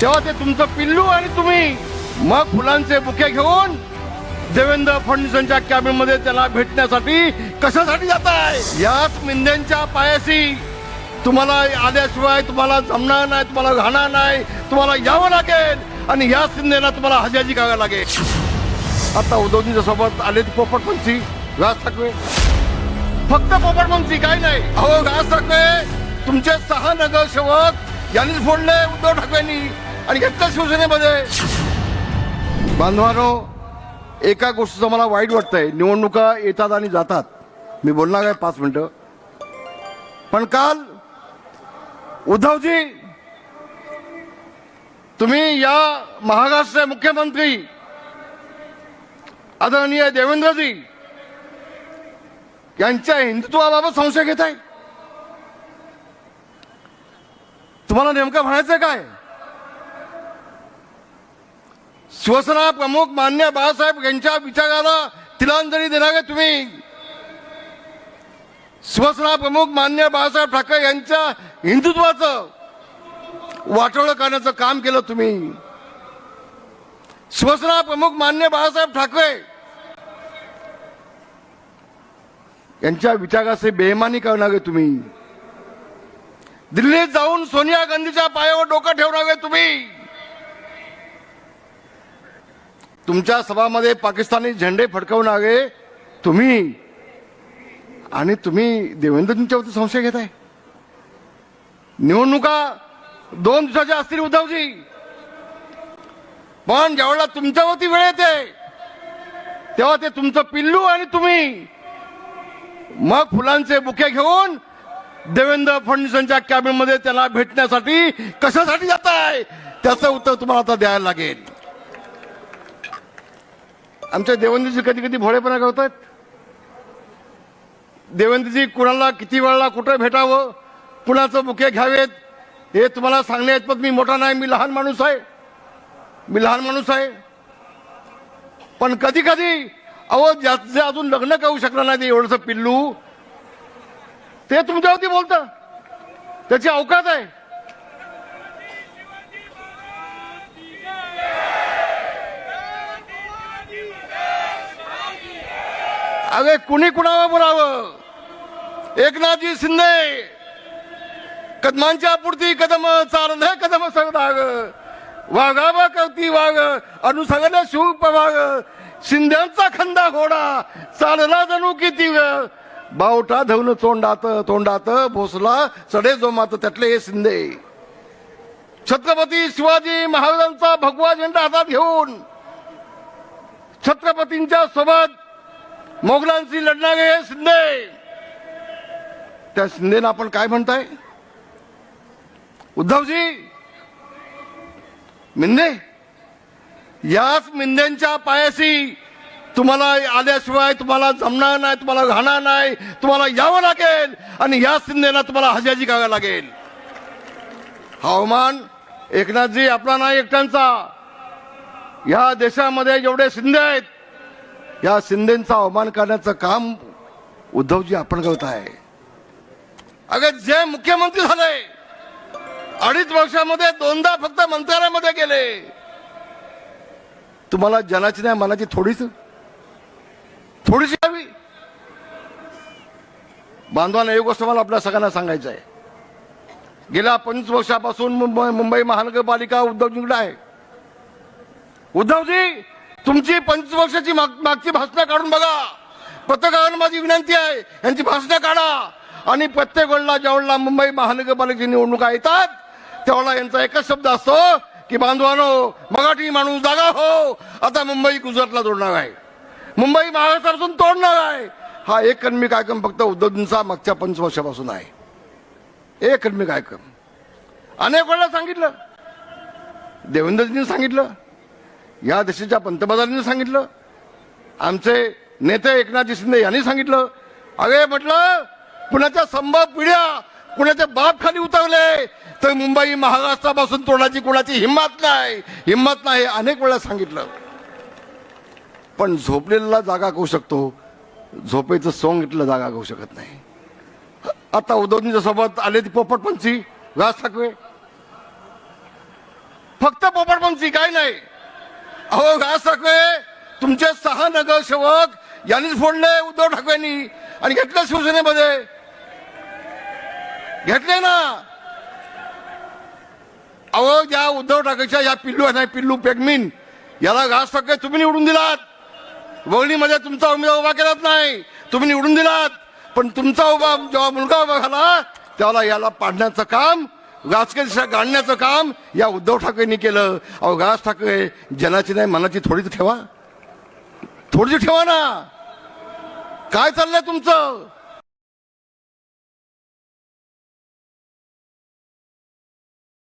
तेव्हा ते तुमचं पिल्लू आणि तुम्ही मग फुलांचे बुके घेऊन देवेंद्र फडणवीसांच्या कॅबिनमध्ये त्याला भेटण्यासाठी कशासाठी जाताय? याच मिंद्यांच्या पायाशी तुम्हाला आल्याशिवाय तुम्हाला जमणार नाही, तुम्हाला घाणार नाही, तुम्हाला यावं लागेल आणि या शिंदेला तुम्हाला हजाजी करावं लागेल. आता उद्धवजींच्या सोबत आले पोपटपंची राज ठाकरे, फक्त पोपटपंची काही नाही. अहो राज ठाकरे तुमचे 6 नगरसेवक यांनीच फोडले उद्धव ठाकरेंनी आणि घेतलं शिवसेनेमध्ये. बांधवानो, एका गोष्टीचं मला वाईट वाटतंय, निवडणुका येतात आणि जातात. मी बोलणार आहे 5 मिनिटं, पण काल उद्धवजी तुम्ही या महाराष्ट्राचे मुख्यमंत्री आदरणीय देवेंद्रजी यांच्या हिंदुत्वाबाबत संशय घेत आहे. तुम्हाला नेमकं म्हणायचं काय? शिवसेना प्रमुख मान्य बाळासाहेब यांच्या विचाराला तिलांजली देणारे तुम्ही, शिवसेना प्रमुख मान्य बाळासाहेब ठाकरे यांच्या हिंदुत्वाचं वाटोळं करण्याचं काम केलं तुम्ही. शिवसेना प्रमुख मान्य बाळासाहेब ठाकरे यांच्या विचाराचे बेईमानी करणारे तुम्ही, दिल्लीत जाऊन सोनिया गांधीच्या पायावर डोकं ठेवणारे तुम्ही, तुमच्या सभामध्ये पाकिस्तानी झेंडे फडकवणारे तुम्ही, आणि तुम्ही देवेंद्रजींच्यावरती संशय घेताय. निवडणुका 2 दिवसाच्या असतील उद्धवजी, पण ज्यावेळेला तुमच्यावरती वेळ येते तेव्हा ते तुमचं पिल्लू आणि तुम्ही मग फुलांचे बुके घेऊन देवेंद्र फडणवीसांच्या कॅबिनमध्ये त्याला भेटण्यासाठी कशासाठी जाताय? त्याचं उत्तर तुम्हाला आता द्यायला लागेल. आमच्या देवेंद्रजी कधी कधी भोळेपणा करतात. देवेंद्रजी कुणाला किती वेळेला कुठे भेटावं, कुणाचं बुके घ्यावेत हे तुम्हाला सांगण्यात, पण मी मोठा नाही, मी लहान माणूस आहे. पण कधी कधी अहो ज्याचे अजून लग्न करू शकलं नाही ते एवढंसं पिल्लू, ते तुमच्यावरती बोलतं, त्याची अवकात आहे. अरे कुणी कुणावर बोलावं? एकनाथजी शिंदे कदमांच्या पुढती कदम चालले कदम सरदाग, वाघावा करती वाघ अनुसरले शिव पवाग, शिंद्यांचा खंदा घोडा चालला जणू किती बावटा धवून तोंडात भोसला चढे जोमात, त्यातले हे शिंदे. छत्रपती शिवाजी महाराजांचा भगवा झेंडा हातात घेऊन छत्रपतींच्या सोबत मोगलांशी लढणारे हे शिंदे. त्या शिंदेला आपण काय म्हणताय? उद्धवजी मिंदे, याच मिंद्यांच्या पायाशी तुम्हाला आल्याशिवाय तुम्हाला जमणार नाही, तुम्हाला घाणार नाही, तुम्हाला यावं लागेल आणि या शिंदेला तुम्हाला हजाजी करावं लागेल. हवामान एकनाथजी आपला नाही एकट्यांचा, या देशामध्ये जेवढे शिंदे आहेत या शिंदेचा अवमान करण्याचं काम उद्धवजी आपण करताय. अगं जे मुख्यमंत्री झाले 2.5 वर्षामध्ये 2दा फक्त मंत्रालयामध्ये गेले. तुम्हाला जनाची नाही मनाची थोडीशी हवी. बांधवांना एक गोष्ट मला आपल्या सगळ्यांना सांगायचं आहे, गेल्या 25 वर्षापासून मुंबई महानगरपालिका उद्धवजींकडे आहे. उद्धवजी तुमची 25 वर्षाची मागची भाषणं काढून बघा. पत्रकारांना माझी विनंती आहे, यांची भाषणं काढा आणि प्रत्येक वेळेला ज्यावेळेला मुंबई महानगरपालिकेची निवडणुका येतात त्यावेळेला यांचा एकच शब्द असतो की बांधवानो, मराठी माणूस जागा हो, आता मुंबई गुजरातला जोडणार आहे, मुंबई महाराष्ट्रापासून तोडणार आहे. हा एककर्मी कार्यक्रम फक्त उद्धवजींचा मागच्या 25 वर्षापासून आहे. एककर्मी कार्यक्रम अनेक वेळेला सांगितलं, देवेंद्रजींनी सांगितलं, या देशाच्या पंतप्रधानांनी सांगितलं, आमचे नेते एकनाथजी शिंदे यांनी सांगितलं. अरे म्हटलं, कुणाच्या संभाव पिढ्या कुणाच्या बाप खाली उतरले तर मुंबई महाराष्ट्रापासून तोडायची कुणाची हिंमत नाही, अनेक वेळा सांगितलं. पण झोपलेला जागा करू शकतो, झोपेचं सोंग घेतलं जागा करू शकत नाही. आता उद्धवजींच्या सोबत आले ती पोपटपंची राज ठाकरे, फक्त पोपटपंची काय नाही. अहो राज ठाकरे तुमचे 6 नगरसेवक यांनीच फोडले उद्धव ठाकरेंनी आणि घेतले शिवसेनेमध्ये घेतले ना. अहो ज्या उद्धव ठाकरेच्या या पिल्लू आहे पिल्लू पेगमिन याला राज ठाकरे तुम्ही निवडून दिलात. वळणीमध्ये तुमचा उमेदवार उभा केलाच नाही, तुम्ही निवडून दिलात. पण तुमचा जेव्हा मुलगा उभा झाला त्याला याला पाडण्याचं काम राजकीय दिशा गाडण्याचं काम या उद्धव ठाकरेंनी केलं. अहो राज ठाकरे जनाची नाही मनाची थोडीच ठेवा ना. काय चाललंय तुमचं.